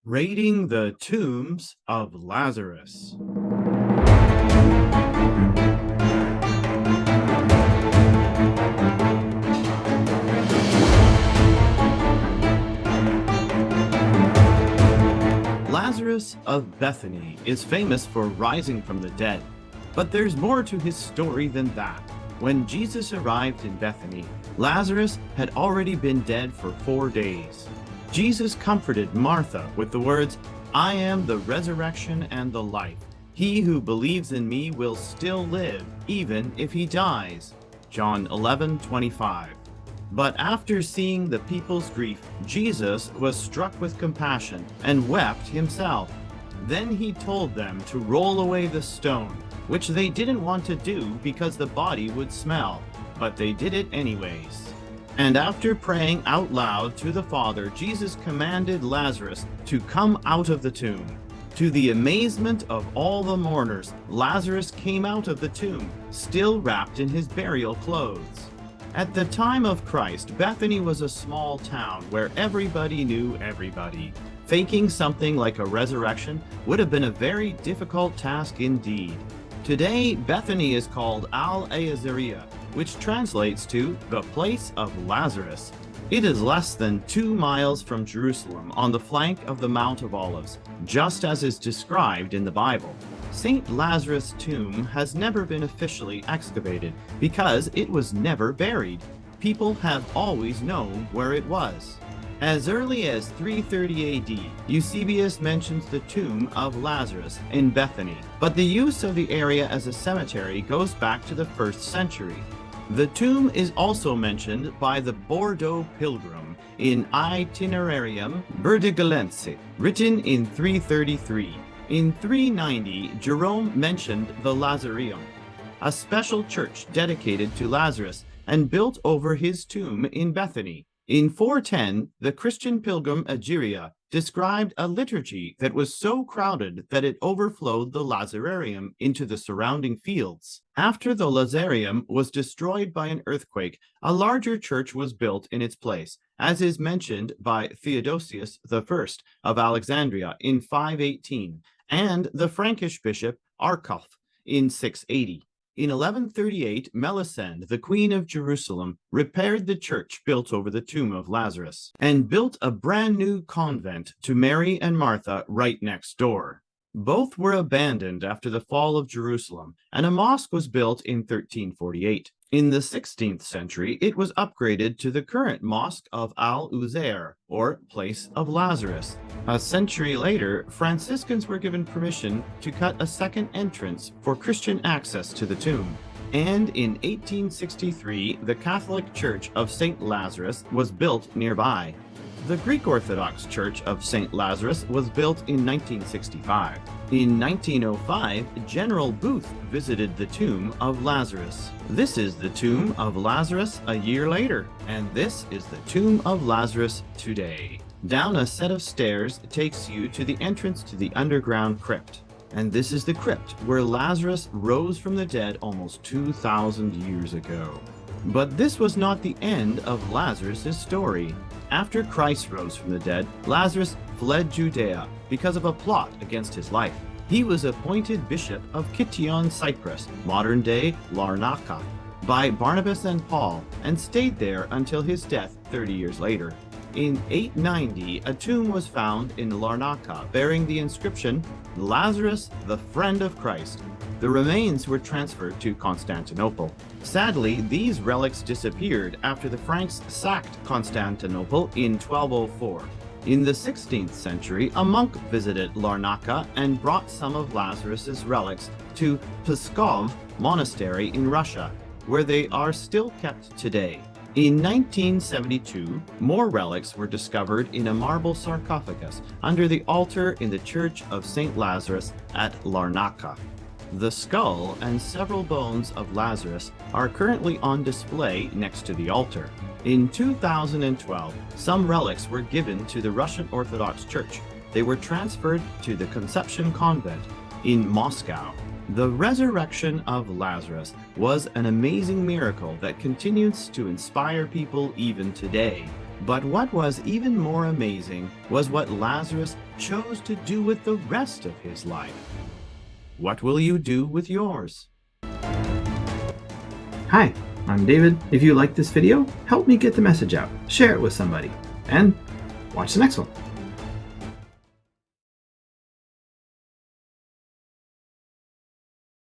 Raiding the tombs of Lazarus. Lazarus of Bethany is famous for rising from the dead, but there's more to his story than that. When Jesus arrived in Bethany, Lazarus had already been dead for 4 days. Jesus comforted Martha with the words, "I am the resurrection and the life. He who believes in me will still live, even if he dies." John 11:25. But after seeing the people's grief, Jesus was struck with compassion and wept himself. Then he told them to roll away the stone, which they didn't want to do because the body would smell, but they did it anyways. And after praying out loud to the Father, Jesus commanded Lazarus to come out of the tomb. To the amazement of all the mourners, Lazarus came out of the tomb, still wrapped in his burial clothes. At the time of Christ, Bethany was a small town where everybody knew everybody. Faking something like a resurrection would have been a very difficult task indeed. Today, Bethany is called Al-Azariah, which translates to the place of Lazarus. It is less than 2 miles from Jerusalem on the flank of the Mount of Olives, just as is described in the Bible. St. Lazarus' tomb has never been officially excavated because it was never buried. People have always known where it was. As early as 330 AD, Eusebius mentions the tomb of Lazarus in Bethany, but the use of the area as a cemetery goes back to the 1st century. The tomb is also mentioned by the Bordeaux pilgrim in Itinerarium Verdigalense, written in 333. In 390, Jerome mentioned the Lazareum, a special church dedicated to Lazarus and built over his tomb in Bethany. In 410, the Christian pilgrim Egeria described a liturgy that was so crowded that it overflowed the Lazararium into the surrounding fields. After the Lazarium was destroyed by an earthquake, a larger church was built in its place, as is mentioned by Theodosius I of Alexandria in 518, and the Frankish bishop Arculf in 680. In 1138, Melisende, the Queen of Jerusalem, repaired the church built over the tomb of Lazarus and built a brand new convent to Mary and Martha right next door. Both were abandoned after the fall of Jerusalem, and a mosque was built in 1348. In the 16th century, it was upgraded to the current Mosque of Al-Uzair, or Place of Lazarus. A century later, Franciscans were given permission to cut a second entrance for Christian access to the tomb. And in 1863, the Catholic Church of St. Lazarus was built nearby. The Greek Orthodox Church of St. Lazarus was built in 1965. In 1905, General Booth visited the tomb of Lazarus. This is the tomb of Lazarus a year later, and this is the tomb of Lazarus today. Down a set of stairs takes you to the entrance to the underground crypt. And this is the crypt where Lazarus rose from the dead almost 2,000 years ago. But this was not the end of Lazarus' story. After Christ rose from the dead, Lazarus fled Judea because of a plot against his life. He was appointed bishop of Kition, Cyprus, modern-day Larnaca, by Barnabas and Paul, and stayed there until his death 30 years later. In 890, a tomb was found in Larnaca bearing the inscription, "Lazarus, the friend of Christ." The remains were transferred to Constantinople. Sadly, these relics disappeared after the Franks sacked Constantinople in 1204. In the 16th century, a monk visited Larnaca and brought some of Lazarus's relics to Pskov Monastery in Russia, where they are still kept today. In 1972, more relics were discovered in a marble sarcophagus under the altar in the Church of St. Lazarus at Larnaca. The skull and several bones of Lazarus are currently on display next to the altar. In 2012, some relics were given to the Russian Orthodox Church. They were transferred to the Conception Convent in Moscow. The resurrection of Lazarus was an amazing miracle that continues to inspire people even today. But what was even more amazing was what Lazarus chose to do with the rest of his life. What will you do with yours? Hi, I'm David. If you like this video, help me get the message out. Share it with somebody. And watch the next one.